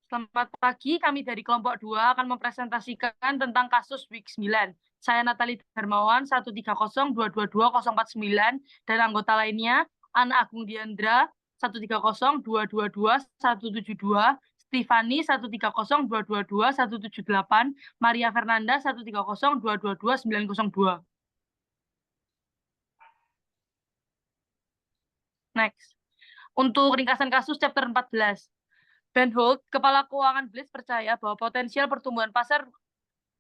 Selamat pagi, kami dari kelompok 2 akan mempresentasikan tentang kasus Week 9. Saya Natali Darmawan, 130222049, dan anggota lainnya, Ana Agung Diandra, 130222172, Stefani, 130222178, Maria Fernanda, 130222902. Next. Untuk ringkasan kasus chapter 14. Ben Holt, Kepala Keuangan Blitz percaya bahwa potensial pertumbuhan pasar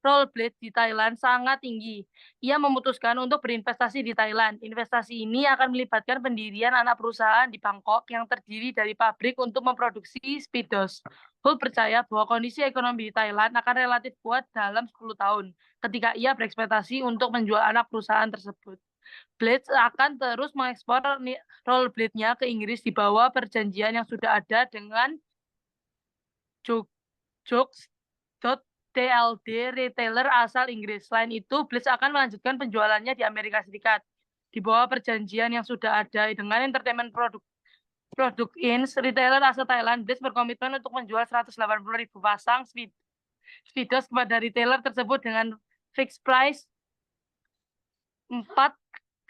rollerblade di Thailand sangat tinggi. Ia memutuskan untuk berinvestasi di Thailand. Investasi ini akan melibatkan pendirian anak perusahaan di Bangkok yang terdiri dari pabrik untuk memproduksi speedos. Holt percaya bahwa kondisi ekonomi di Thailand akan relatif kuat dalam 10 tahun ketika ia berekspektasi untuk menjual anak perusahaan tersebut. Blades akan terus mengekspor rollerblade-nya ke Inggris di bawah perjanjian yang sudah ada dengan Jokes.TLD retailer asal Inggris. Selain itu, Blitz akan melanjutkan penjualannya di Amerika Serikat. Di bawah perjanjian yang sudah ada dengan Entertainment Product Inc., retailer asal Thailand, Blitz berkomitmen untuk menjual 180.000 pasang speedos kepada retailer tersebut dengan fixed price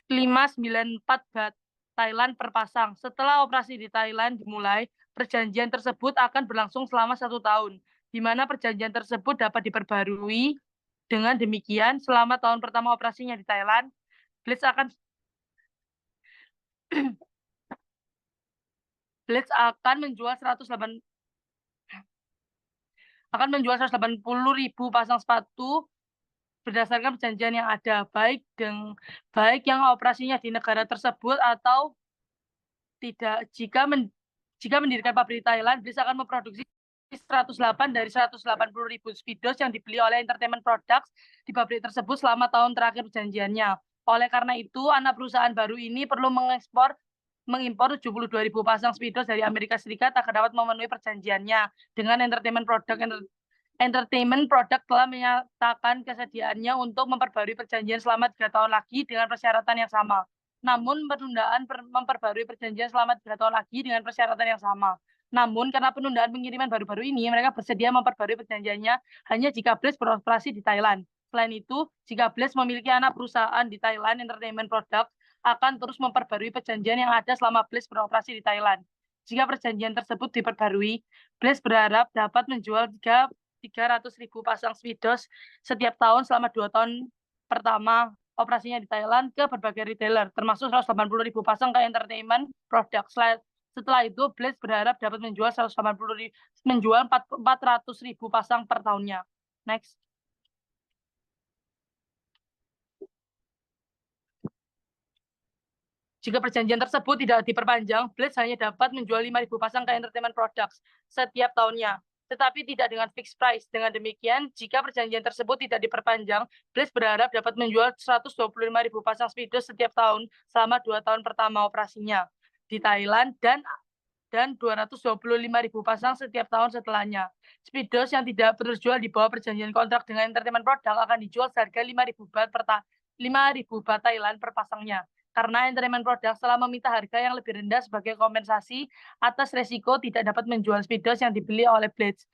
4.594 baht Thailand per pasang. Setelah operasi di Thailand dimulai, perjanjian tersebut akan berlangsung selama 1 tahun, di mana perjanjian tersebut dapat diperbarui. Dengan demikian, selama tahun pertama operasinya di Thailand, Blitz akan menjual 180.000 pasang sepatu berdasarkan perjanjian yang ada, baik yang operasinya di negara tersebut atau tidak. Jika mendirikan pabrik di Thailand, Blitz akan memproduksi 108 dari 180.000 speedos yang dibeli oleh Entertainment Products di pabrik tersebut selama tahun terakhir perjanjiannya. Oleh karena itu, anak perusahaan baru ini perlu mengimpor 72.000 pasang speedos dari Amerika Serikat agar dapat memenuhi perjanjiannya dengan Entertainment Product telah menyatakan kesediaannya untuk memperbarui perjanjian selama 3 tahun lagi dengan persyaratan yang sama. Namun, memperbarui perjanjian selama 3 tahun lagi dengan persyaratan yang sama. Namun, karena penundaan pengiriman baru-baru ini, mereka bersedia memperbarui perjanjiannya hanya jika Blitz beroperasi di Thailand. Selain itu, jika Blitz memiliki anak perusahaan di Thailand, Entertainment Product akan terus memperbarui perjanjian yang ada selama Blitz beroperasi di Thailand. Jika perjanjian tersebut diperbarui, Blitz berharap dapat menjual 300.000 pasang speedos setiap tahun selama 2 tahun pertama operasinya di Thailand ke berbagai retailer, termasuk 180.000 pasang ke Entertainment Product. Setelah itu, Blitz berharap dapat menjual 400.000 pasang per tahunnya. Next. Jika perjanjian tersebut tidak diperpanjang, Blitz hanya dapat menjual 5.000 pasang ke Entertainment Products setiap tahunnya, tetapi tidak dengan fixed price. Dengan demikian, jika perjanjian tersebut tidak diperpanjang, Blitz berharap dapat menjual 125.000 pasang speedos setiap tahun selama 2 tahun pertama operasinya di Thailand dan 225.000 pasang setiap tahun setelahnya. Speedos yang tidak terjual di bawah perjanjian kontrak dengan Entertainment Product akan dijual seharga 5.000 baht Thailand per pasangnya. Karena Entertainment Product telah meminta harga yang lebih rendah sebagai kompensasi atas resiko tidak dapat menjual speedos yang dibeli oleh Blitz.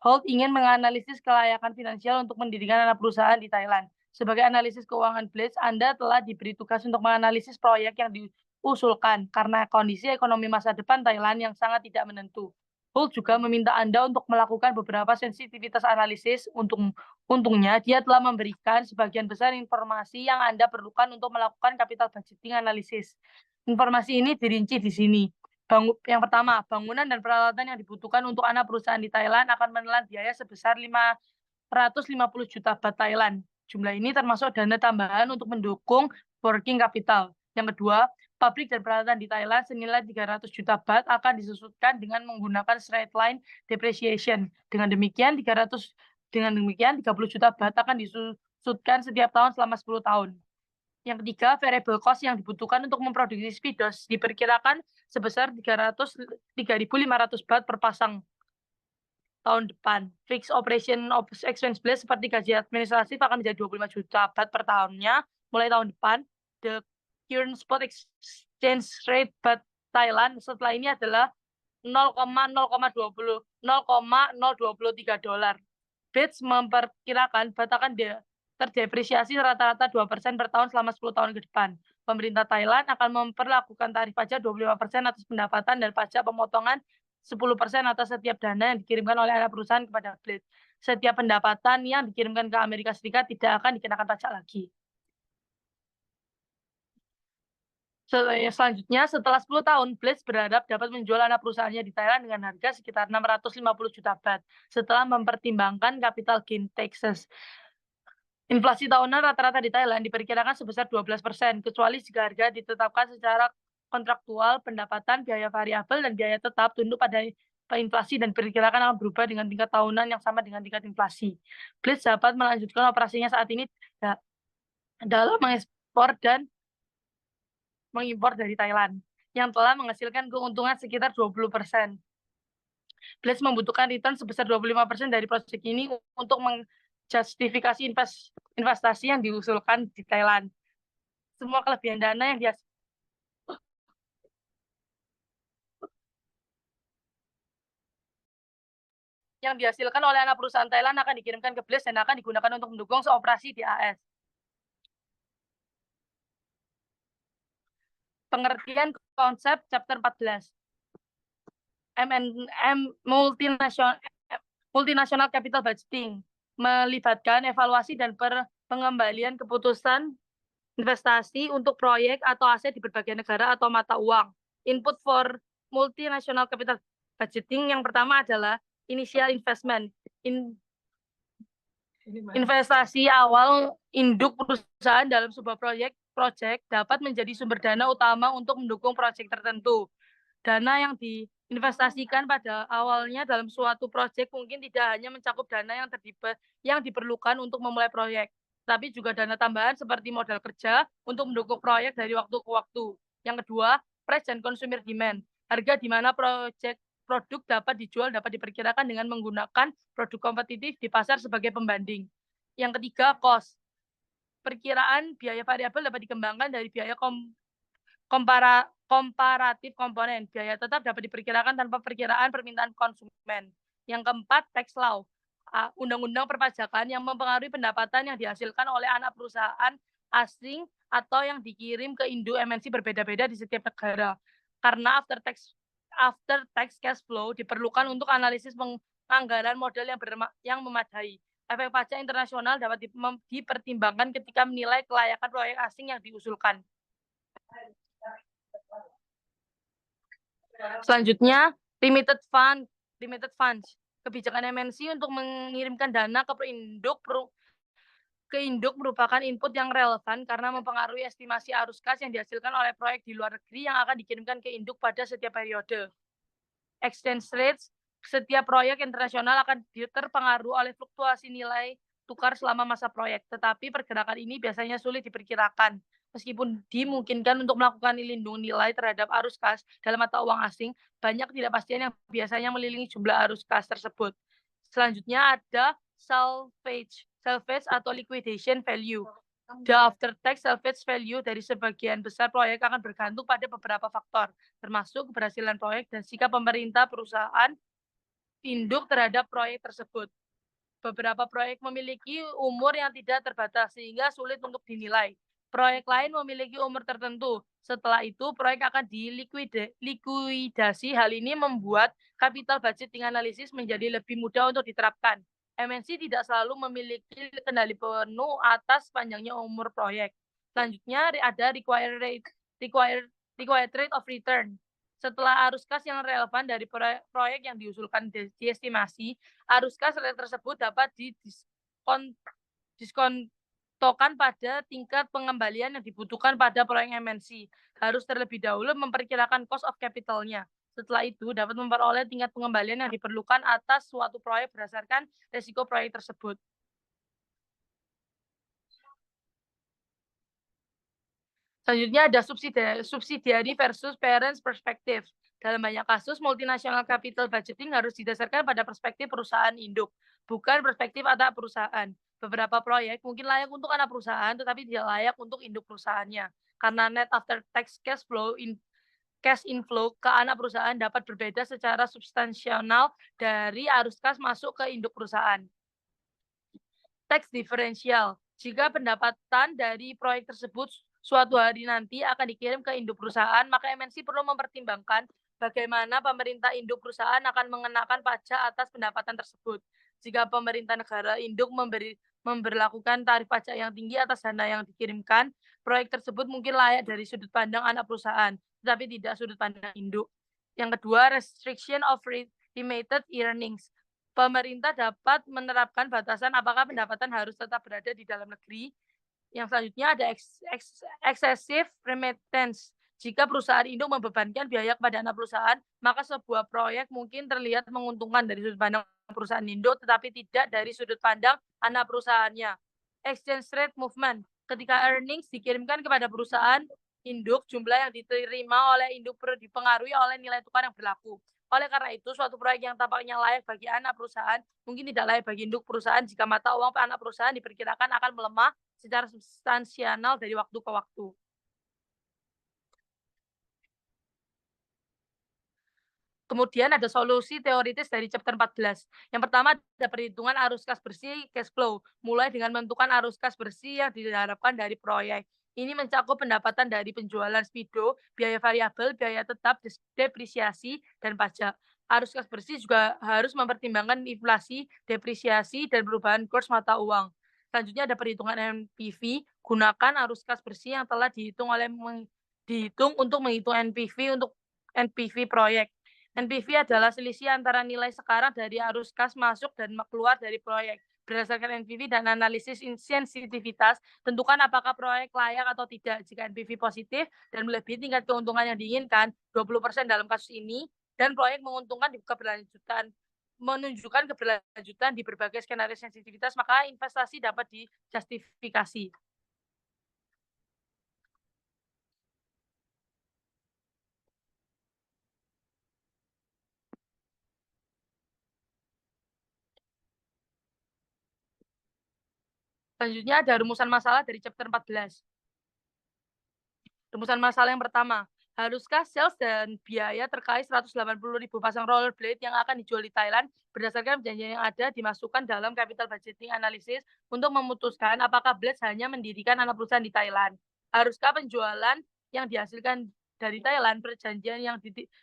Holt ingin menganalisis kelayakan finansial untuk mendirikan anak perusahaan di Thailand. Sebagai analisis keuangan Blitz, Anda telah diberi tugas untuk menganalisis proyek yang diusulkan karena kondisi ekonomi masa depan Thailand yang sangat tidak menentu. Holt juga meminta Anda untuk melakukan beberapa sensitivitas analisis. Untungnya, dia telah memberikan sebagian besar informasi yang Anda perlukan untuk melakukan capital budgeting analisis. Informasi ini dirinci di sini. Yang pertama, bangunan dan peralatan yang dibutuhkan untuk anak perusahaan di Thailand akan menelan biaya sebesar 550 juta baht Thailand. Jumlah ini termasuk dana tambahan untuk mendukung working capital. Yang kedua, pabrik dan peralatan di Thailand senilai 300 juta baht akan disusutkan dengan menggunakan straight line depreciation. Dengan demikian 30 juta baht akan disusutkan setiap tahun selama 10 tahun. Yang ketiga, variable cost yang dibutuhkan untuk memproduksi speedos diperkirakan sebesar 3.500 baht per pasang tahun depan. Fixed operation expense Blitz seperti gaji administratif akan menjadi 25 juta baht per tahunnya mulai tahun depan. The current spot exchange rate baht Thailand setelah ini adalah $0,023. Bates memperkirakan BAT akan terdepresiasi rata-rata 2% per tahun selama 10 tahun ke depan. Pemerintah Thailand akan memperlakukan tarif pajak 25% atas pendapatan dan pajak pemotongan 10% atas setiap dana yang dikirimkan oleh anak perusahaan kepada Blade. Setiap pendapatan yang dikirimkan ke Amerika Serikat tidak akan dikenakan pajak lagi. Selanjutnya, setelah 10 tahun, Blades berharap dapat menjual anak perusahaannya di Thailand dengan harga sekitar 650 juta baht setelah mempertimbangkan capital gain taxes. Inflasi tahunan rata-rata di Thailand diperkirakan sebesar 12%, kecuali jika harga ditetapkan secara kontraktual, pendapatan, biaya variabel, dan biaya tetap tunduk pada inflasi dan diperkirakan akan berubah dengan tingkat tahunan yang sama dengan tingkat inflasi. Blades dapat melanjutkan operasinya saat ini dalam mengekspor dan mengimpor dari Thailand, yang telah menghasilkan keuntungan sekitar 20%. Blades membutuhkan return sebesar 25% dari proyek ini untuk menjustifikasi investasi yang diusulkan di Thailand. Semua kelebihan dana yang dihasilkan oleh anak perusahaan Thailand akan dikirimkan ke Blades dan akan digunakan untuk mendukung operasi di AS. Pengertian konsep chapter 14. Multinational capital budgeting melibatkan evaluasi dan pengembalian keputusan investasi untuk proyek atau aset di berbagai negara atau mata uang. Input for multinational capital budgeting yang pertama adalah initial investment. Investasi awal induk perusahaan dalam sebuah proyek dapat menjadi sumber dana utama untuk mendukung proyek tertentu. Dana yang diinvestasikan pada awalnya dalam suatu proyek mungkin tidak hanya mencakup dana yang diperlukan untuk memulai proyek, tapi juga dana tambahan seperti modal kerja untuk mendukung proyek dari waktu ke waktu. Yang kedua, price dan consumer demand. Harga di mana produk dapat dijual dapat diperkirakan dengan menggunakan produk kompetitif di pasar sebagai pembanding. Yang ketiga, cost. Perkiraan biaya variabel dapat dikembangkan dari biaya komparatif komponen. Biaya tetap dapat diperkirakan tanpa perkiraan permintaan konsumen. Yang keempat, tax law. Undang-undang perpajakan yang mempengaruhi pendapatan yang dihasilkan oleh anak perusahaan asing atau yang dikirim ke induk MNC berbeda-beda di setiap negara. Karena after tax cash flow diperlukan untuk analisis penganggaran modal yang memadai. Efek pajak internasional dapat dipertimbangkan ketika menilai kelayakan proyek asing yang diusulkan. Selanjutnya, limited funds. Kebijakan MNC untuk mengirimkan dana ke induk merupakan input yang relevan karena mempengaruhi estimasi arus kas yang dihasilkan oleh proyek di luar negeri yang akan dikirimkan ke induk pada setiap periode. Exchange rates, setiap proyek internasional akan terpengaruh oleh fluktuasi nilai tukar selama masa proyek, tetapi pergerakan ini biasanya sulit diperkirakan. Meskipun dimungkinkan untuk melakukan lindung nilai terhadap arus kas dalam mata uang asing, banyak ketidakpastian yang biasanya melilingi jumlah arus kas tersebut. Selanjutnya ada salvage atau liquidation value. The after-tax salvage value dari sebagian besar proyek akan bergantung pada beberapa faktor, termasuk keberhasilan proyek dan sikap pemerintah perusahaan induk terhadap proyek tersebut. Beberapa proyek memiliki umur yang tidak terbatas sehingga sulit untuk dinilai. Proyek lain memiliki umur tertentu. Setelah itu, proyek akan dilikuidasi. Hal ini membuat capital budgeting analysis menjadi lebih mudah untuk diterapkan. MNC tidak selalu memiliki kendali penuh atas panjangnya umur proyek. Selanjutnya ada required rate of return. Setelah arus kas yang relevan dari proyek yang diusulkan diestimasi, arus kas tersebut dapat diskontokan pada tingkat pengembalian yang dibutuhkan pada proyek MNC. Harus terlebih dahulu memperkirakan cost of capital-nya. Setelah itu dapat memperoleh tingkat pengembalian yang diperlukan atas suatu proyek berdasarkan risiko proyek tersebut. Selanjutnya ada subsidiary versus parents perspective. Dalam banyak kasus, multinational capital budgeting harus didasarkan pada perspektif perusahaan induk, bukan perspektif anak perusahaan. Beberapa proyek mungkin layak untuk anak perusahaan, tetapi tidak layak untuk induk perusahaannya. Karena net after tax cash flow cash inflow ke anak perusahaan dapat berbeda secara substansial dari arus kas masuk ke induk perusahaan. Tax diferensial. Jika pendapatan dari proyek tersebut suatu hari nanti akan dikirim ke induk perusahaan, maka MNC perlu mempertimbangkan bagaimana pemerintah induk perusahaan akan mengenakan pajak atas pendapatan tersebut. Jika pemerintah negara induk memberlakukan tarif pajak yang tinggi atas dana yang dikirimkan, proyek tersebut mungkin layak dari sudut pandang anak perusahaan, tetapi tidak sudut pandang induk. Yang kedua, restriction of remitted earnings. Pemerintah dapat menerapkan batasan apakah pendapatan harus tetap berada di dalam negeri. Yang selanjutnya ada excessive remittance. Jika perusahaan induk membebankan biaya kepada anak perusahaan, maka sebuah proyek mungkin terlihat menguntungkan dari sudut pandang perusahaan induk, tetapi tidak dari sudut pandang anak perusahaannya. Exchange rate movement. Ketika earnings dikirimkan kepada perusahaan induk, jumlah yang diterima oleh induk perlu dipengaruhi oleh nilai tukar yang berlaku. Oleh karena itu, suatu proyek yang tampaknya layak bagi anak perusahaan mungkin tidak layak bagi induk perusahaan jika mata uang anak perusahaan diperkirakan akan melemah secara substansial dari waktu ke waktu. Kemudian ada solusi teoritis dari chapter 14. Yang pertama ada perhitungan arus kas bersih cash flow, mulai dengan menentukan arus kas bersih yang diharapkan dari proyek. Ini mencakup pendapatan dari penjualan spido, biaya variabel, biaya tetap, depresiasi, dan pajak. Arus kas bersih juga harus mempertimbangkan inflasi, depresiasi, dan perubahan kurs mata uang. Selanjutnya ada perhitungan NPV, gunakan arus kas bersih yang telah dihitung untuk menghitung NPV proyek. NPV adalah selisih antara nilai sekarang dari arus kas masuk dan keluar dari proyek. Berdasarkan NPV dan analisis sensitivitas, tentukan apakah proyek layak atau tidak. Jika NPV positif dan melebihi tingkat keuntungan yang diinginkan, 20% dalam kasus ini, dan proyek menguntungkan di keberlanjutan, menunjukkan keberlanjutan di berbagai skenario sensitivitas, maka investasi dapat dijustifikasi. Selanjutnya ada rumusan masalah dari chapter 14. Rumusan masalah yang pertama, haruskah sales dan biaya terkait 180.000 pasang rollerblade yang akan dijual di Thailand berdasarkan perjanjian yang ada dimasukkan dalam capital budgeting analysis untuk memutuskan apakah Blades hanya mendirikan anak perusahaan di Thailand? Haruskah penjualan yang dihasilkan dari Thailand perjanjian yang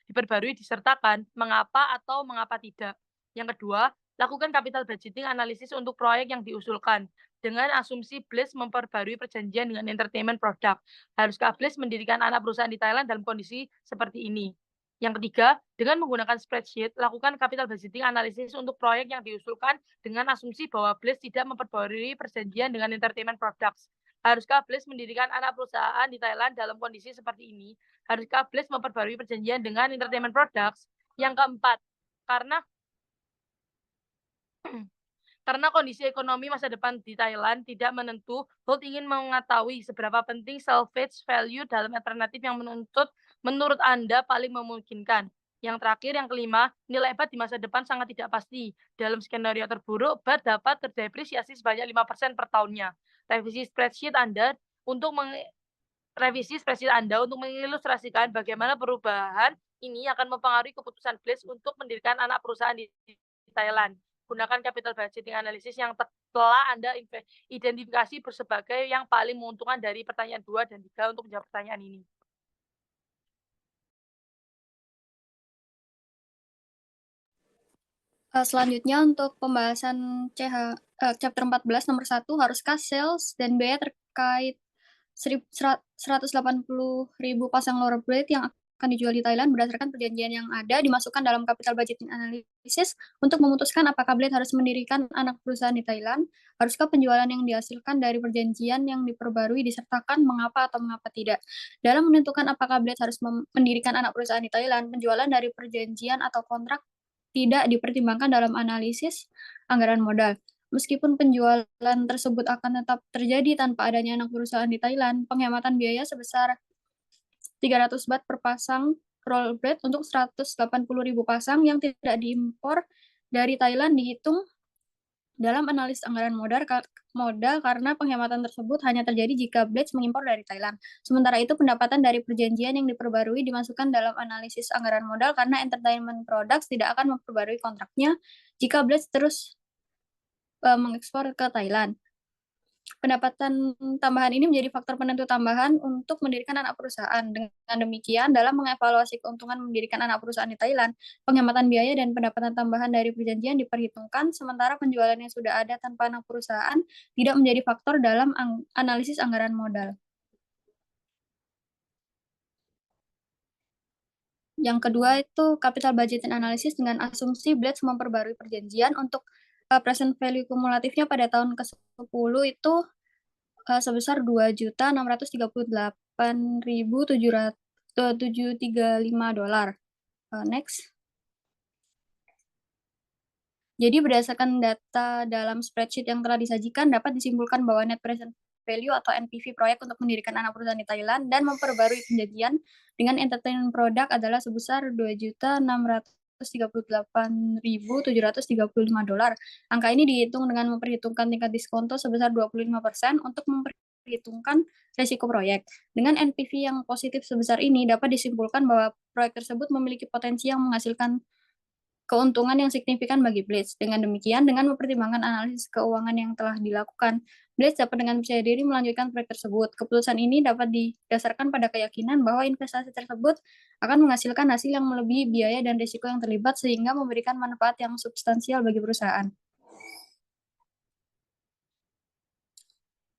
diperbarui disertakan mengapa atau mengapa tidak? Yang kedua, lakukan capital budgeting analysis untuk proyek yang diusulkan dengan asumsi Blades memperbarui perjanjian dengan entertainment product. Haruskah Bliss mendirikan anak perusahaan di Thailand dalam kondisi seperti ini? Yang ketiga, dengan menggunakan spreadsheet, lakukan capital budgeting analisis untuk proyek yang diusulkan dengan asumsi bahwa Bliss tidak memperbarui perjanjian dengan entertainment products. Haruskah Bliss mendirikan anak perusahaan di Thailand dalam kondisi seperti ini? Haruskah Bliss memperbarui perjanjian dengan entertainment products? Yang keempat, karena karena kondisi ekonomi masa depan di Thailand tidak menentu, Holt ingin mengetahui seberapa penting salvage value dalam alternatif yang menurut Anda paling memungkinkan. Yang terakhir, yang kelima, nilai BAT di masa depan sangat tidak pasti. Dalam skenario terburuk, BAT dapat terdepresiasi sebanyak 5% per tahunnya. Revisi spreadsheet Anda untuk mengilustrasikan bagaimana perubahan ini akan mempengaruhi keputusan Blades untuk mendirikan anak perusahaan di Thailand. Gunakan capital budgeting analysis yang telah Anda identifikasi sebagai yang paling menguntungkan dari pertanyaan 2 dan 3 untuk menjawab pertanyaan ini. Selanjutnya untuk pembahasan chapter 14 nomor 1, haruskah sales dan biaya terkait 180.000 pasang rollerblade yang akan dijual di Thailand berdasarkan perjanjian yang ada dimasukkan dalam capital budgeting analysis untuk memutuskan apakah Blade harus mendirikan anak perusahaan di Thailand, haruskah penjualan yang dihasilkan dari perjanjian yang diperbarui disertakan mengapa atau mengapa tidak. Dalam menentukan apakah Blade harus mendirikan anak perusahaan di Thailand, penjualan dari perjanjian atau kontrak tidak dipertimbangkan dalam analisis anggaran modal. Meskipun penjualan tersebut akan tetap terjadi tanpa adanya anak perusahaan di Thailand, penghematan biaya sebesar 300 baht per pasang rollerblade untuk 180.000 pasang yang tidak diimpor dari Thailand dihitung dalam analisis anggaran modal karena penghematan tersebut hanya terjadi jika Blades mengimpor dari Thailand. Sementara itu, pendapatan dari perjanjian yang diperbarui dimasukkan dalam analisis anggaran modal karena Entertainment Products tidak akan memperbarui kontraknya jika Blades terus mengekspor ke Thailand. Pendapatan tambahan ini menjadi faktor penentu tambahan untuk mendirikan anak perusahaan. Dengan demikian, dalam mengevaluasi keuntungan mendirikan anak perusahaan di Thailand, penghematan biaya dan pendapatan tambahan dari perjanjian diperhitungkan, sementara penjualan yang sudah ada tanpa anak perusahaan tidak menjadi faktor dalam analisis anggaran modal. Yang kedua itu capital budgeting analysis dengan asumsi Blades memperbarui perjanjian untuk present value kumulatifnya pada tahun ke-10 itu sebesar 2.638.735 dolar. Next. Jadi berdasarkan data dalam spreadsheet yang telah disajikan dapat disimpulkan bahwa net present value atau NPV proyek untuk mendirikan anak perusahaan di Thailand dan memperbarui perjanjian dengan entertainment product adalah sebesar 2.638.735 dolar. Angka ini dihitung dengan memperhitungkan tingkat diskonto sebesar 25% untuk memperhitungkan risiko proyek. Dengan NPV yang positif sebesar ini dapat disimpulkan bahwa proyek tersebut memiliki potensi yang menghasilkan keuntungan yang signifikan bagi Blades. Dengan demikian, dengan mempertimbangkan analisis keuangan yang telah dilakukan, Blades dapat dengan percaya diri melanjutkan proyek tersebut. Keputusan ini dapat didasarkan pada keyakinan bahwa investasi tersebut akan menghasilkan hasil yang melebihi biaya dan risiko yang terlibat sehingga memberikan manfaat yang substansial bagi perusahaan.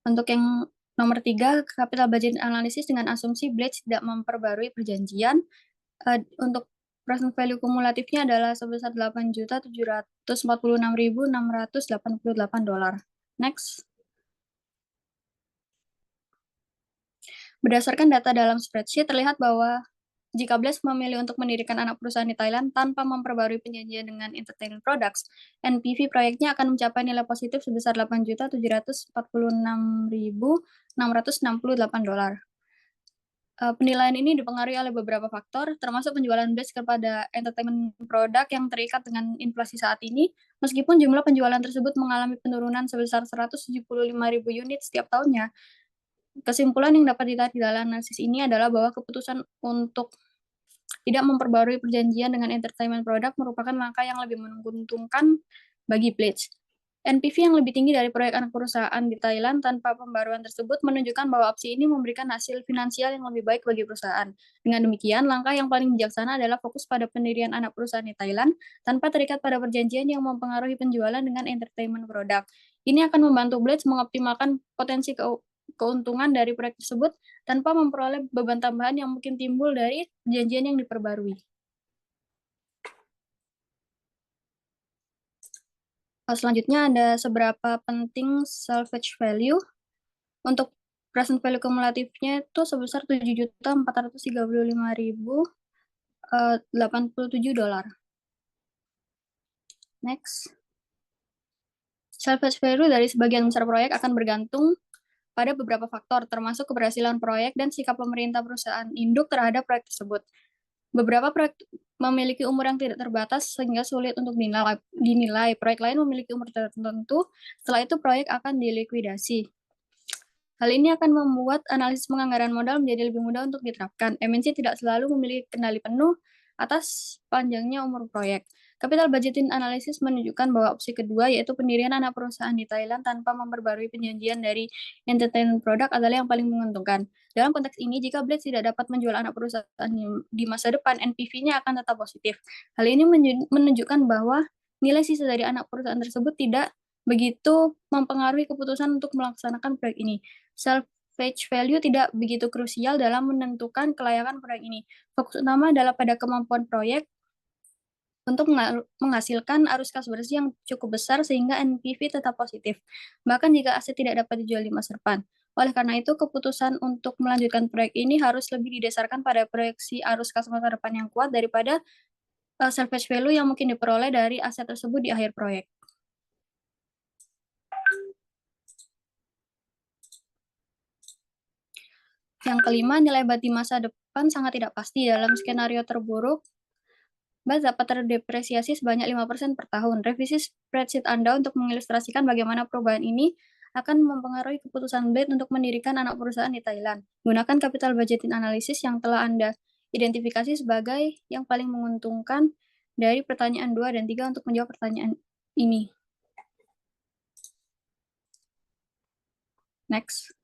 Untuk yang nomor 3, capital budget analysis dengan asumsi Blades tidak memperbarui perjanjian. Untuk present value kumulatifnya adalah sebesar 8.746.688 dolar. Next. Berdasarkan data dalam spreadsheet, terlihat bahwa jika Blades memilih untuk mendirikan anak perusahaan di Thailand tanpa memperbarui perjanjian dengan Entertainment Products, NPV proyeknya akan mencapai nilai positif sebesar 8.746.668 dolar. Penilaian ini dipengaruhi oleh beberapa faktor, termasuk penjualan Blades kepada entertainment product yang terikat dengan inflasi saat ini, meskipun jumlah penjualan tersebut mengalami penurunan sebesar 175.000 unit setiap tahunnya. Kesimpulan yang dapat ditarik dalam analisis ini adalah bahwa keputusan untuk tidak memperbarui perjanjian dengan entertainment product merupakan langkah yang lebih menguntungkan bagi Blades. NPV yang lebih tinggi dari proyek anak perusahaan di Thailand tanpa pembaruan tersebut menunjukkan bahwa opsi ini memberikan hasil finansial yang lebih baik bagi perusahaan. Dengan demikian, langkah yang paling bijaksana adalah fokus pada pendirian anak perusahaan di Thailand tanpa terikat pada perjanjian yang mempengaruhi penjualan dengan entertainment product. Ini akan membantu Blades mengoptimalkan potensi keuntungan dari proyek tersebut tanpa memperoleh beban tambahan yang mungkin timbul dari perjanjian yang diperbarui. Selanjutnya ada seberapa penting salvage value. Untuk present value kumulatifnya itu sebesar 7.435.087 dolar. Next. Salvage value dari sebagian besar proyek akan bergantung pada beberapa faktor, termasuk keberhasilan proyek dan sikap pemerintah perusahaan induk terhadap proyek tersebut. Beberapa proyek memiliki umur yang tidak terbatas sehingga sulit untuk dinilai. Proyek lain memiliki umur tertentu, setelah itu proyek akan dilikuidasi. Hal ini akan membuat analisis penganggaran modal menjadi lebih mudah untuk diterapkan. MNC tidak selalu memiliki kendali penuh atas panjangnya umur proyek. Capital budgeting analysis menunjukkan bahwa opsi kedua, yaitu pendirian anak perusahaan di Thailand tanpa memperbarui perjanjian dari entertainment product adalah yang paling menguntungkan. Dalam konteks ini, jika Blades tidak dapat menjual anak perusahaan di masa depan, NPV-nya akan tetap positif. Hal ini menunjukkan bahwa nilai sisa dari anak perusahaan tersebut tidak begitu mempengaruhi keputusan untuk melaksanakan proyek ini. Salvage value tidak begitu krusial dalam menentukan kelayakan proyek ini. Fokus utama adalah pada kemampuan proyek untuk menghasilkan arus kas bersih yang cukup besar sehingga NPV tetap positif, bahkan jika aset tidak dapat dijual di masa depan. Oleh karena itu, keputusan untuk melanjutkan proyek ini harus lebih didasarkan pada proyeksi arus kas masa depan yang kuat daripada salvage value yang mungkin diperoleh dari aset tersebut di akhir proyek. Yang kelima, nilai BAT di masa depan sangat tidak pasti. Dalam skenario terburuk, Blades dapat terdepresiasi sebanyak 5% per tahun. Revisi spreadsheet Anda untuk mengilustrasikan bagaimana perubahan ini akan mempengaruhi keputusan Blade untuk mendirikan anak perusahaan di Thailand. Gunakan capital budgeting analysis yang telah Anda identifikasi sebagai yang paling menguntungkan dari pertanyaan 2 dan 3 untuk menjawab pertanyaan ini. Next.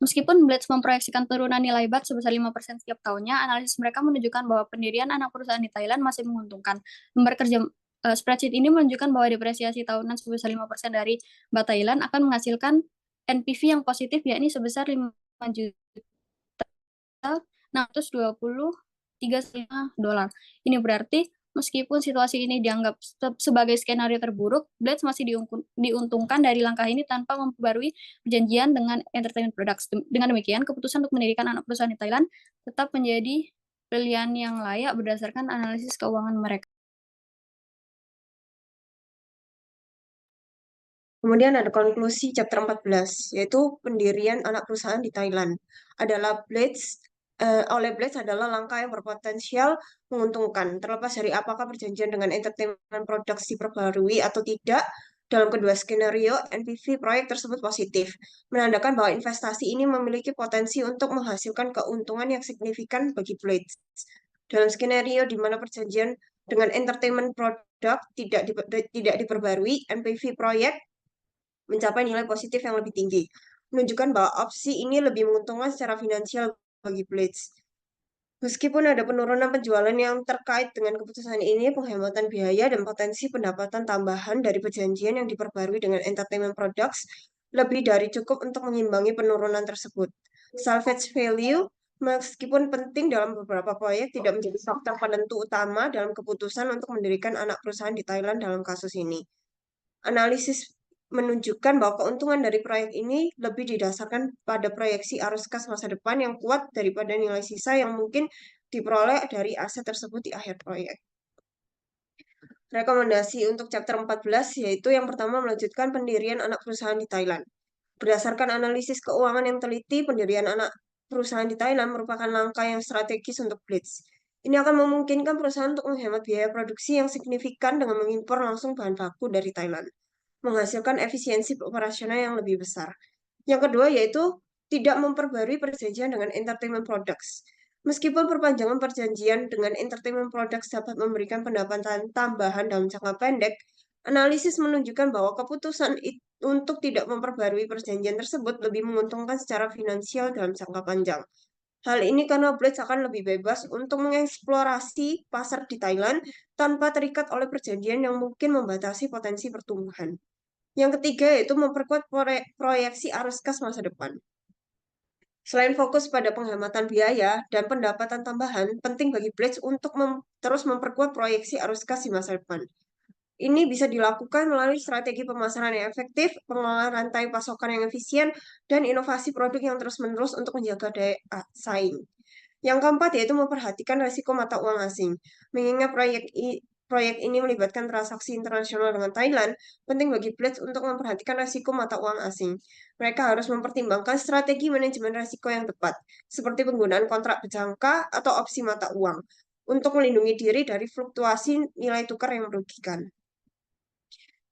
Meskipun Blades memproyeksikan penurunan nilai BAT sebesar 5% setiap tahunnya, analisis mereka menunjukkan bahwa pendirian anak perusahaan di Thailand masih menguntungkan. Spreadsheet ini menunjukkan bahwa depresiasi tahunan sebesar 5% dari BAT Thailand akan menghasilkan NPV yang positif, yakni sebesar 5.623,5 dolar. Ini berarti meskipun situasi ini dianggap sebagai skenario terburuk, Blades masih diuntungkan dari langkah ini tanpa memperbarui perjanjian dengan Entertainment Products. Dengan demikian, keputusan untuk mendirikan anak perusahaan di Thailand tetap menjadi pilihan yang layak berdasarkan analisis keuangan mereka. Kemudian ada konklusi chapter 14, yaitu pendirian anak perusahaan di Thailand. Oleh Blades adalah langkah yang berpotensial menguntungkan, terlepas dari apakah perjanjian dengan Entertainment Products diperbarui atau tidak. Dalam kedua skenario, NPV proyek tersebut positif, menandakan bahwa investasi ini memiliki potensi untuk menghasilkan keuntungan yang signifikan bagi Blades. Dalam skenario di mana perjanjian dengan Entertainment Product tidak diperbarui, NPV proyek mencapai nilai positif yang lebih tinggi, menunjukkan bahwa opsi ini lebih menguntungkan secara finansial bagi Blades. Meskipun ada penurunan penjualan yang terkait dengan keputusan ini, penghematan biaya dan potensi pendapatan tambahan dari perjanjian yang diperbarui dengan Entertainment Products lebih dari cukup untuk mengimbangi penurunan tersebut. Salvage value, meskipun penting dalam beberapa proyek, tidak menjadi faktor penentu utama dalam keputusan untuk mendirikan anak perusahaan di Thailand dalam kasus ini. Analisis menunjukkan bahwa keuntungan dari proyek ini lebih didasarkan pada proyeksi arus kas masa depan yang kuat daripada nilai sisa yang mungkin diperoleh dari aset tersebut di akhir proyek. Rekomendasi untuk chapter 14 yaitu yang pertama melanjutkan pendirian anak perusahaan di Thailand. Berdasarkan analisis keuangan yang teliti, pendirian anak perusahaan di Thailand merupakan langkah yang strategis untuk Blades. Ini akan memungkinkan perusahaan untuk menghemat biaya produksi yang signifikan dengan mengimpor langsung bahan baku dari Thailand, menghasilkan efisiensi operasional yang lebih besar. Yang kedua yaitu tidak memperbarui perjanjian dengan Entertainment Products. Meskipun perpanjangan perjanjian dengan Entertainment Products dapat memberikan pendapatan tambahan dalam jangka pendek, analisis menunjukkan bahwa keputusan untuk tidak memperbarui perjanjian tersebut lebih menguntungkan secara finansial dalam jangka panjang. Hal ini karena Blades akan lebih bebas untuk mengeksplorasi pasar di Thailand tanpa terikat oleh perjanjian yang mungkin membatasi potensi pertumbuhan. Yang ketiga yaitu memperkuat proyeksi arus kas masa depan. Selain fokus pada penghematan biaya dan pendapatan tambahan, penting bagi Blades untuk terus memperkuat proyeksi arus kas di masa depan. Ini bisa dilakukan melalui strategi pemasaran yang efektif, pengelolaan rantai pasokan yang efisien, dan inovasi produk yang terus-menerus untuk menjaga daya saing. Yang keempat yaitu memperhatikan risiko mata uang asing. Mengingat proyek ini melibatkan transaksi internasional dengan Thailand, penting bagi Blades untuk memperhatikan risiko mata uang asing. Mereka harus mempertimbangkan strategi manajemen risiko yang tepat, seperti penggunaan kontrak berjangka atau opsi mata uang, untuk melindungi diri dari fluktuasi nilai tukar yang merugikan.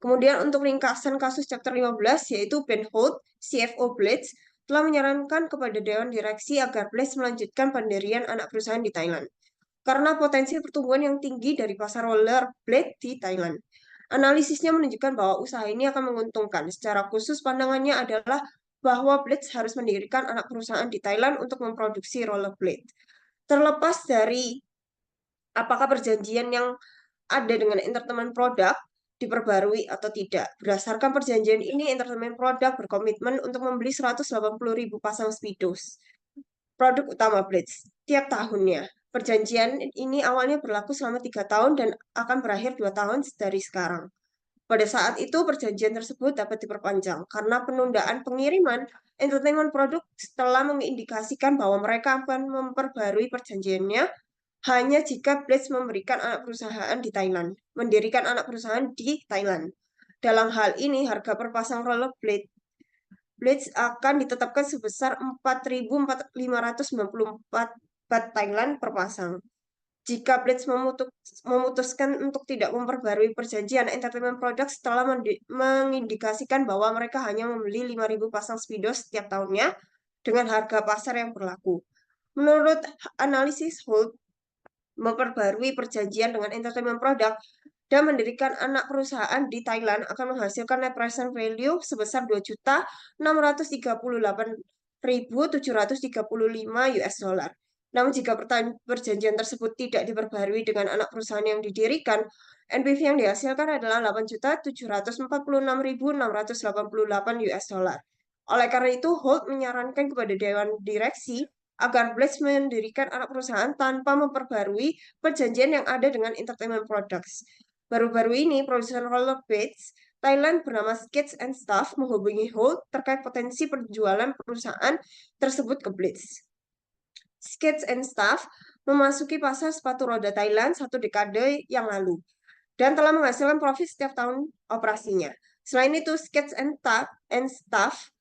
Kemudian untuk ringkasan kasus chapter 15 yaitu Ben Holt, CFO Blades, telah menyarankan kepada Dewan Direksi agar Blades melanjutkan pendirian anak perusahaan di Thailand. Karena potensi pertumbuhan yang tinggi dari pasar rollerblade di Thailand. Analisisnya menunjukkan bahwa usaha ini akan menguntungkan. Secara khusus pandangannya adalah bahwa Blades harus mendirikan anak perusahaan di Thailand untuk memproduksi rollerblade. Terlepas dari apakah perjanjian yang ada dengan Entertainment Product diperbarui atau tidak. Berdasarkan perjanjian ini, Entertainment Product berkomitmen untuk membeli 180.000 pasang Speedos, produk utama Blades, tiap tahunnya. Perjanjian ini awalnya berlaku selama 3 tahun dan akan berakhir 2 tahun dari sekarang. Pada saat itu, perjanjian tersebut dapat diperpanjang karena penundaan pengiriman Entertainment Product telah mengindikasikan bahwa mereka akan memperbarui perjanjiannya hanya jika Blades mendirikan anak perusahaan di Thailand. Dalam hal ini, harga per pasang rollerblade Blades akan ditetapkan sebesar 4.594 baht Thailand per pasang. Jika Blitz memutuskan untuk tidak memperbarui perjanjian Entertainment Products setelah mengindikasikan bahwa mereka hanya membeli 5.000 pasang Speedos setiap tahunnya dengan harga pasar yang berlaku. Menurut analisis Holt, memperbarui perjanjian dengan Entertainment Product dan mendirikan anak perusahaan di Thailand akan menghasilkan net present value sebesar 2.638.735 US dollar. Namun jika perjanjian tersebut tidak diperbarui dengan anak perusahaan yang didirikan, NPV yang dihasilkan adalah 8.746.688 US dollar. Oleh karena itu, Holt menyarankan kepada Dewan Direksi agar Blitz mendirikan anak perusahaan tanpa memperbarui perjanjian yang ada dengan Entertainment Products. Baru-baru ini, produsen rollerblades Thailand bernama Skates and Stuff menghubungi Holt terkait potensi penjualan perusahaan tersebut ke Blitz. Skates and Stuff memasuki pasar sepatu roda Thailand 1 dekade yang lalu dan telah menghasilkan profit setiap tahun operasinya. Selain itu, Skates and Stuff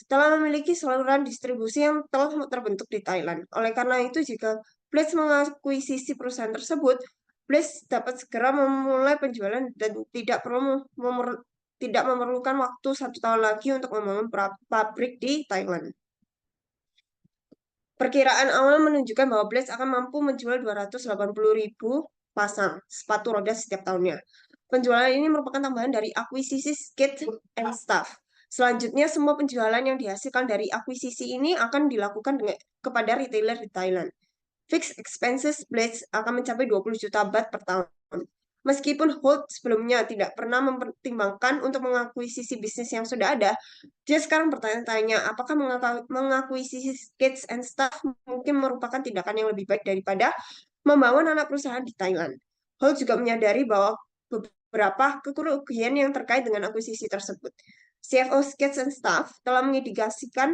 telah memiliki saluran distribusi yang telah terbentuk di Thailand. Oleh karena itu, jika Blitz mengakuisisi perusahaan tersebut, Blitz dapat segera memulai penjualan dan tidak memerlukan waktu 1 tahun lagi untuk membangun pabrik di Thailand. Perkiraan awal menunjukkan bahwa Blitz akan mampu menjual 280.000 pasang sepatu roda setiap tahunnya. Penjualan ini merupakan tambahan dari akuisisi Skates and Stuff. Selanjutnya, semua penjualan yang dihasilkan dari akuisisi ini akan dilakukan kepada retailer di Thailand. Fixed expenses Blitz akan mencapai 20 juta baht per tahun. Meskipun Holt sebelumnya tidak pernah mempertimbangkan untuk mengakuisisi bisnis yang sudah ada, dia sekarang bertanya-tanya apakah mengakuisisi Skates and Stuff mungkin merupakan tindakan yang lebih baik daripada membangun anak perusahaan di Thailand. Holt juga menyadari bahwa beberapa kerugian yang terkait dengan akuisisi tersebut. CFO Skates and Stuff telah mengindikasikan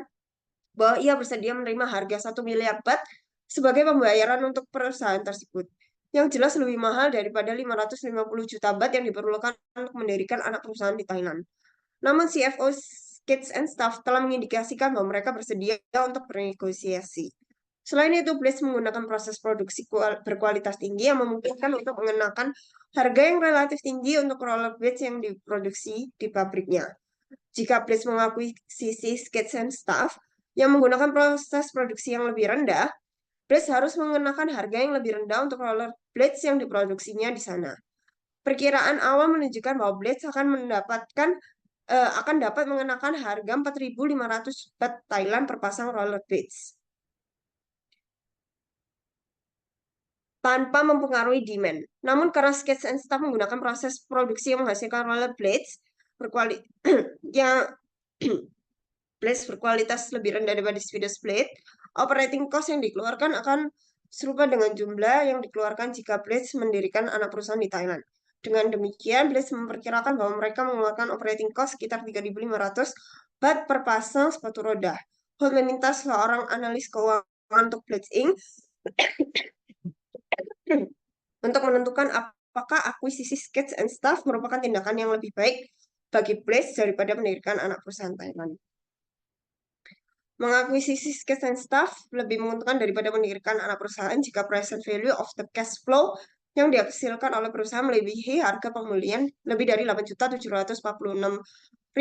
bahwa ia bersedia menerima harga 1 miliar baht sebagai pembayaran untuk perusahaan tersebut, yang jelas lebih mahal daripada 550 juta baht yang diperlukan untuk mendirikan anak perusahaan di Thailand. Namun CFO Skates and Stuff telah mengindikasikan bahwa mereka bersedia untuk bernegosiasi. Selain itu, Blitz menggunakan proses produksi berkualitas tinggi yang memungkinkan untuk mengenakan harga yang relatif tinggi untuk rollerblades yang diproduksi di pabriknya. Jika Blitz mengakuisisi Skates and Stuff yang menggunakan proses produksi yang lebih rendah, Blitz harus mengenakan harga yang lebih rendah untuk rollerblades yang diproduksinya di sana. Perkiraan awal menunjukkan bahwa Blitz akan dapat mengenakan harga 4.500 baht Thailand per pasang rollerblades tanpa mempengaruhi demand. Namun karena Skates and Stuff menggunakan proses produksi yang menghasilkan rollerblades blades berkualitas lebih rendah daripada Speedos blade, operating cost yang dikeluarkan akan serupa dengan jumlah yang dikeluarkan jika Blitz mendirikan anak perusahaan di Thailand. Dengan demikian, Blitz memperkirakan bahwa mereka mengeluarkan operating cost sekitar 3.500 baht per pasang sepatu roda. Holt meminta seorang analis keuangan untuk Blitz Inc. untuk menentukan apakah akuisisi Skates and Stuff merupakan tindakan yang lebih baik bagi Blitz daripada mendirikan anak perusahaan Thailand. Mengakuisisi Skates and Stuff lebih menguntungkan daripada mendirikan anak perusahaan jika present value of the cash flow yang dihasilkan oleh perusahaan melebihi harga pembelian lebih dari 8.746.688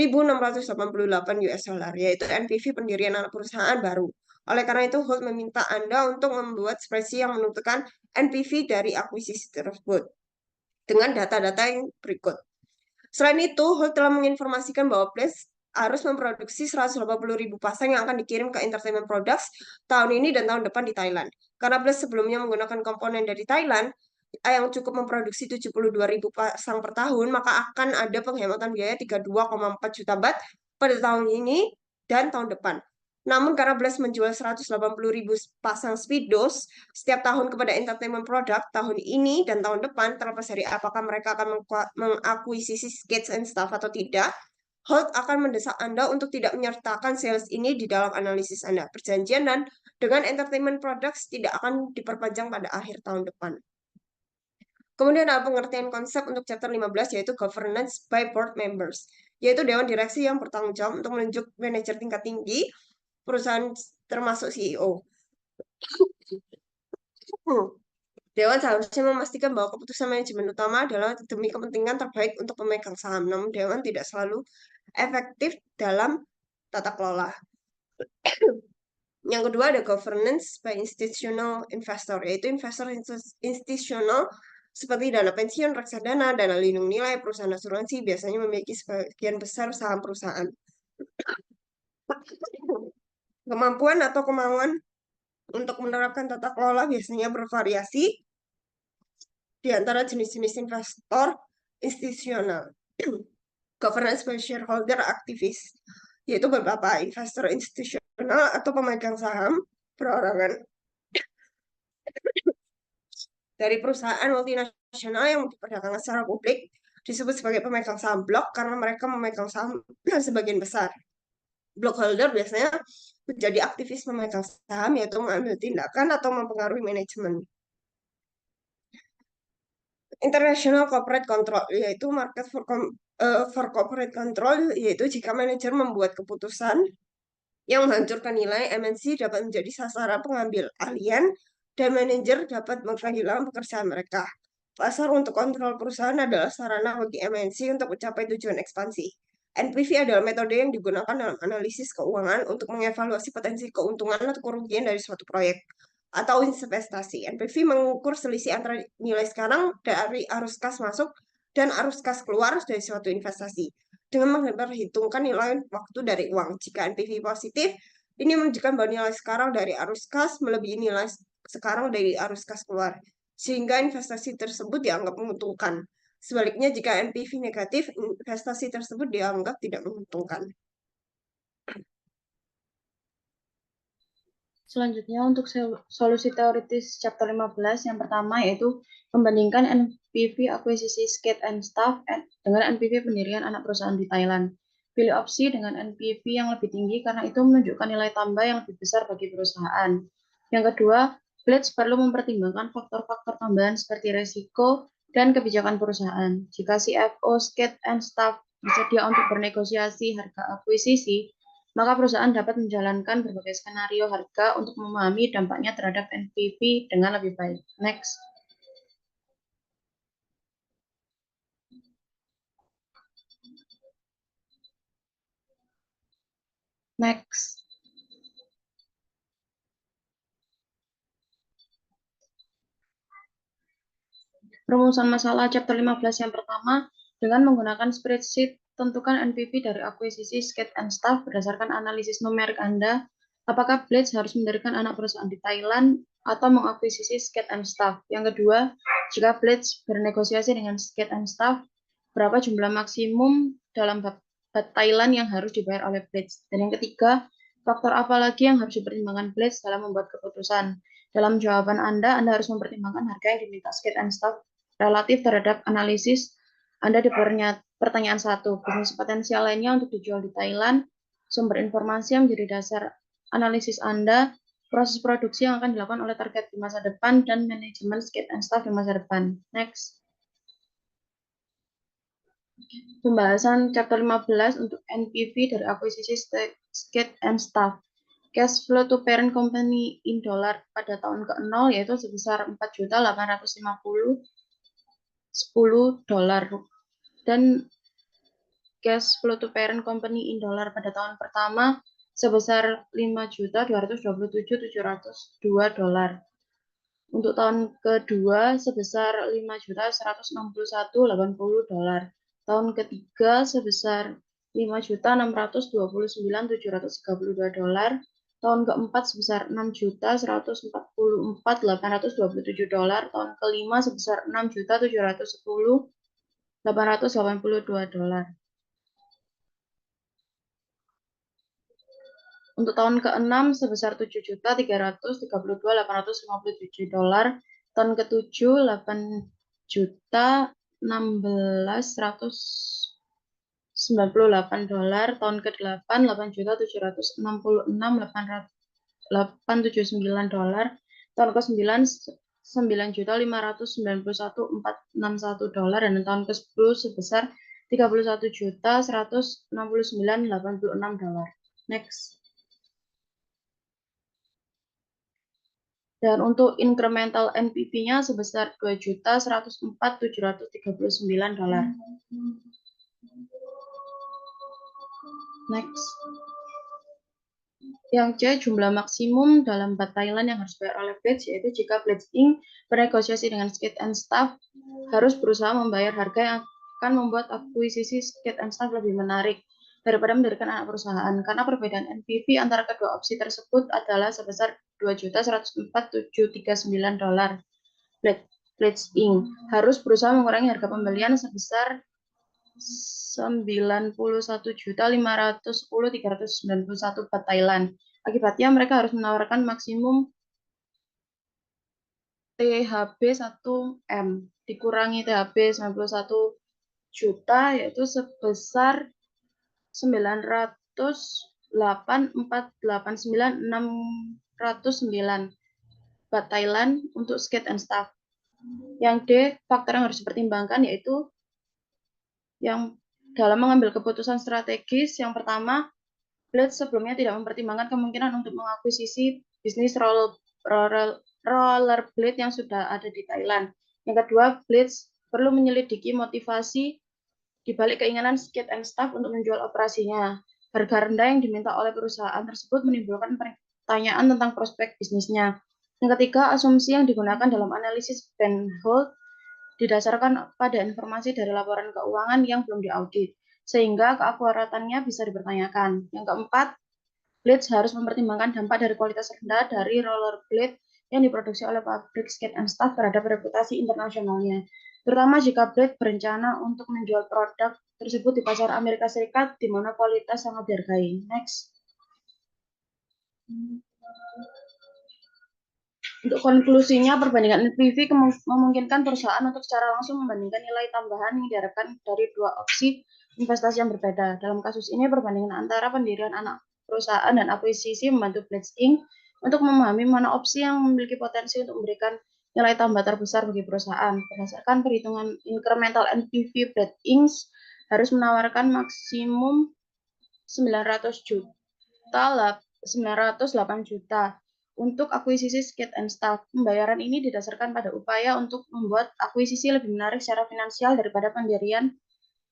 US dollar, yaitu NPV pendirian anak perusahaan baru. Oleh karena itu, Holt meminta Anda untuk membuat spreadsheet yang menentukan NPV dari akuisisi tersebut dengan data-data yang berikut. Selain itu, Holt telah menginformasikan bahwa Blitz harus memproduksi 180.000 pasang yang akan dikirim ke Entertainment Products tahun ini dan tahun depan di Thailand. Karena Blitz sebelumnya menggunakan komponen dari Thailand yang cukup memproduksi 72.000 pasang per tahun, maka akan ada penghematan biaya 32,4 juta baht pada tahun ini dan tahun depan. Namun karena Blitz menjual 180.000 pasang Speedos setiap tahun kepada Entertainment Product tahun ini dan tahun depan, terlepas dari apakah mereka akan mengakuisisi Skates and Stuff atau tidak, Holt akan mendesak Anda untuk tidak menyertakan sales ini di dalam analisis Anda. Perjanjian dan dengan Entertainment Products tidak akan diperpanjang pada akhir tahun depan. Kemudian ada pengertian konsep untuk chapter 15, yaitu governance by board members, yaitu dewan direksi yang bertanggung jawab untuk menunjuk manajer tingkat tinggi perusahaan termasuk CEO. Dewan seharusnya memastikan bahwa keputusan manajemen utama adalah demi kepentingan terbaik untuk pemegang saham, namun Dewan tidak selalu efektif dalam tata kelola. Yang kedua ada governance by institutional investor, yaitu investor institusional seperti dana pensiun, reksadana, dana lindung nilai, perusahaan asuransi biasanya memiliki sebagian besar saham perusahaan. Kemampuan atau kemauan untuk menerapkan tata kelola biasanya bervariasi di antara jenis-jenis investor institusional. Governance by shareholder aktivis, yaitu beberapa investor institusional atau pemegang saham perorangan dari perusahaan multinasional yang diperdagangkan secara publik disebut sebagai pemegang saham blok karena mereka memegang saham sebagian besar. Blockholder biasanya menjadi aktivis pemegang saham, yaitu mengambil tindakan atau mempengaruhi manajemen. International Corporate Control, yaitu market for corporate control, yaitu jika manajer membuat keputusan yang menghancurkan nilai, MNC dapat menjadi sasaran pengambil alian dan manajer dapat kehilangan pekerjaan mereka. Pasar untuk kontrol perusahaan adalah sarana bagi MNC untuk mencapai tujuan ekspansi. NPV adalah metode yang digunakan dalam analisis keuangan untuk mengevaluasi potensi keuntungan atau kerugian dari suatu proyek atau investasi. NPV mengukur selisih antara nilai sekarang dari arus kas masuk dan arus kas keluar dari suatu investasi dengan memperhitungkan nilai waktu dari uang. Jika NPV positif, ini menunjukkan bahwa nilai sekarang dari arus kas melebihi nilai sekarang dari arus kas keluar, sehingga investasi tersebut dianggap menguntungkan. Sebaliknya, jika NPV negatif, investasi tersebut dianggap tidak menguntungkan. Selanjutnya untuk solusi teoritis chapter 15 yang pertama yaitu membandingkan NPV akuisisi Skate and Staff dengan NPV pendirian anak perusahaan di Thailand. Pilih opsi dengan NPV yang lebih tinggi karena itu menunjukkan nilai tambah yang lebih besar bagi perusahaan. Yang kedua, Blades perlu mempertimbangkan faktor-faktor tambahan seperti resiko dan kebijakan perusahaan. Jika CFO Skate and Staff bersedia untuk bernegosiasi harga akuisisi, maka perusahaan dapat menjalankan berbagai skenario harga untuk memahami dampaknya terhadap NPV dengan lebih baik. Next. Next. Perumusan masalah chapter 15 yang pertama, dengan menggunakan spreadsheet, tentukan NPV dari akuisisi Skate and Staff berdasarkan analisis numerik Anda. Apakah Blades harus mendirikan anak perusahaan di Thailand atau mengakuisisi Skate and Staff? Yang kedua, jika Blades bernegosiasi dengan Skate and Staff, berapa jumlah maksimum dalam bab Thailand yang harus dibayar oleh Blades? Dan yang ketiga, faktor apa lagi yang harus dipertimbangkan Blades dalam membuat keputusan? Dalam jawaban Anda harus mempertimbangkan harga yang diminta Skate and Staff relatif terhadap analisis Anda di pertanyaan 1. Bisnis potensial lainnya untuk dijual di Thailand, sumber informasi yang menjadi dasar analisis Anda, proses produksi yang akan dilakukan oleh target di masa depan, dan manajemen Skate and Staff di masa depan. Next. Pembahasan chapter 15 untuk NPV dari akuisisi Skate and Staff. Cash flow to parent company in dollar pada tahun ke-0 yaitu sebesar 4.850.10 dolar dan cash flow to parent company in dollar pada tahun pertama sebesar 5.227.702 dolar. Untuk tahun kedua sebesar 5.161.80 dolar. Tahun ketiga sebesar 5.629.732 dolar. Tahun keempat sebesar 6.144.827 dolar. Tahun kelima sebesar 6.710.882 dolar. Untuk tahun ke-6 sebesar 7.332.857 dolar, tahun ke-7 8.016.198 dolar, tahun ke-8 8.766.879 dolar, tahun ke-9 9.591.461 dolar, dan tahun ke-10 sebesar 31.169.86 dolar. Next. Dan untuk incremental NPV-nya sebesar $2.104.739. Next. Yang C, jumlah maksimum dalam bat Thailand yang harus dibayar oleh Blades, yaitu jika Blades Inc. bernegosiasi dengan Skate and Staff harus berusaha membayar harga yang akan membuat akuisisi Skate and Staff lebih menarik daripada mendirikan anak perusahaan, karena perbedaan NPV antara kedua opsi tersebut adalah sebesar $2.104.739. Blades Inc. harus berusaha mengurangi harga pembelian sebesar $91.510.391 bat Thailand. Akibatnya mereka harus menawarkan maksimum THB 1M dikurangi THB 91 juta, yaitu sebesar 908.489.609 bat Thailand untuk Skate and Staff. Yang D, faktor yang harus dipertimbangkan yaitu yang dalam mengambil keputusan strategis. Yang pertama, Blades sebelumnya tidak mempertimbangkan kemungkinan untuk mengakuisisi bisnis rollerblade yang sudah ada di Thailand. Yang kedua, Blades perlu menyelidiki motivasi di balik keinginan Skate and Staff untuk menjual operasinya. Harga rendah yang diminta oleh perusahaan tersebut menimbulkan pertanyaan tentang prospek bisnisnya. Yang ketiga, asumsi yang digunakan dalam analisis Penhold didasarkan pada informasi dari laporan keuangan yang belum diaudit, sehingga keakuratannya bisa dipertanyakan. Yang keempat, Blades harus mempertimbangkan dampak dari kualitas rendah dari rollerblade yang diproduksi oleh pabrik Skate and Staff terhadap reputasi internasionalnya, terutama jika Blades berencana untuk menjual produk tersebut di pasar Amerika Serikat, di mana kualitas sangat dihargai. Next. Untuk konklusinya, perbandingan NPV memungkinkan perusahaan untuk secara langsung membandingkan nilai tambahan yang diharapkan dari dua opsi investasi yang berbeda. Dalam kasus ini, perbandingan antara pendirian anak perusahaan dan akuisisi membantu Blades Inc. untuk memahami mana opsi yang memiliki potensi untuk memberikan nilai tambah terbesar bagi perusahaan. Berdasarkan perhitungan incremental NPV, Blades Inc. harus menawarkan maksimum 908 juta untuk akuisisi Skate and Staff. Pembayaran ini didasarkan pada upaya untuk membuat akuisisi lebih menarik secara finansial daripada pendirian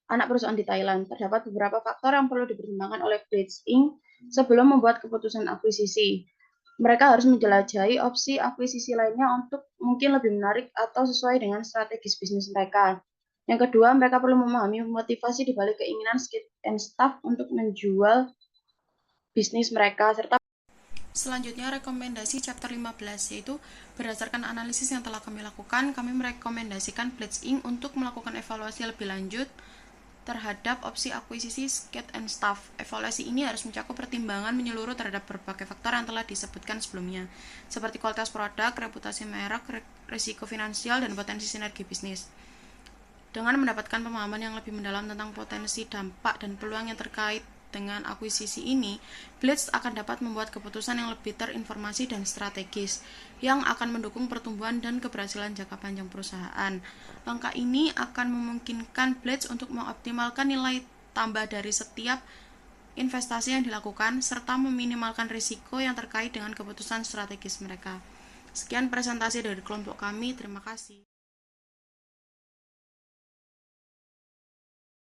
anak perusahaan di Thailand. Terdapat beberapa faktor yang perlu dipertimbangkan oleh Blades Inc. sebelum membuat keputusan akuisisi. Mereka harus menjelajahi opsi akuisisi lainnya untuk mungkin lebih menarik atau sesuai dengan strategis bisnis mereka. Yang kedua, mereka perlu memahami motivasi di balik keinginan Skate and Staff untuk menjual bisnis mereka, serta selanjutnya rekomendasi chapter 15, yaitu berdasarkan analisis yang telah kami lakukan, kami merekomendasikan Blades Inc. untuk melakukan evaluasi lebih lanjut terhadap opsi akuisisi Skate and Staff. Evaluasi ini harus mencakup pertimbangan menyeluruh terhadap berbagai faktor yang telah disebutkan sebelumnya, seperti kualitas produk, reputasi merek, risiko finansial, dan potensi sinergi bisnis. Dengan mendapatkan pemahaman yang lebih mendalam tentang potensi, dampak, dan peluang yang terkait dengan akuisisi ini, Blades akan dapat membuat keputusan yang lebih terinformasi dan strategis, yang akan mendukung pertumbuhan dan keberhasilan jangka panjang perusahaan. Langkah ini akan memungkinkan Blades untuk mengoptimalkan nilai tambah dari setiap investasi yang dilakukan, serta meminimalkan risiko yang terkait dengan keputusan strategis mereka. Sekian presentasi dari kelompok kami, terima kasih.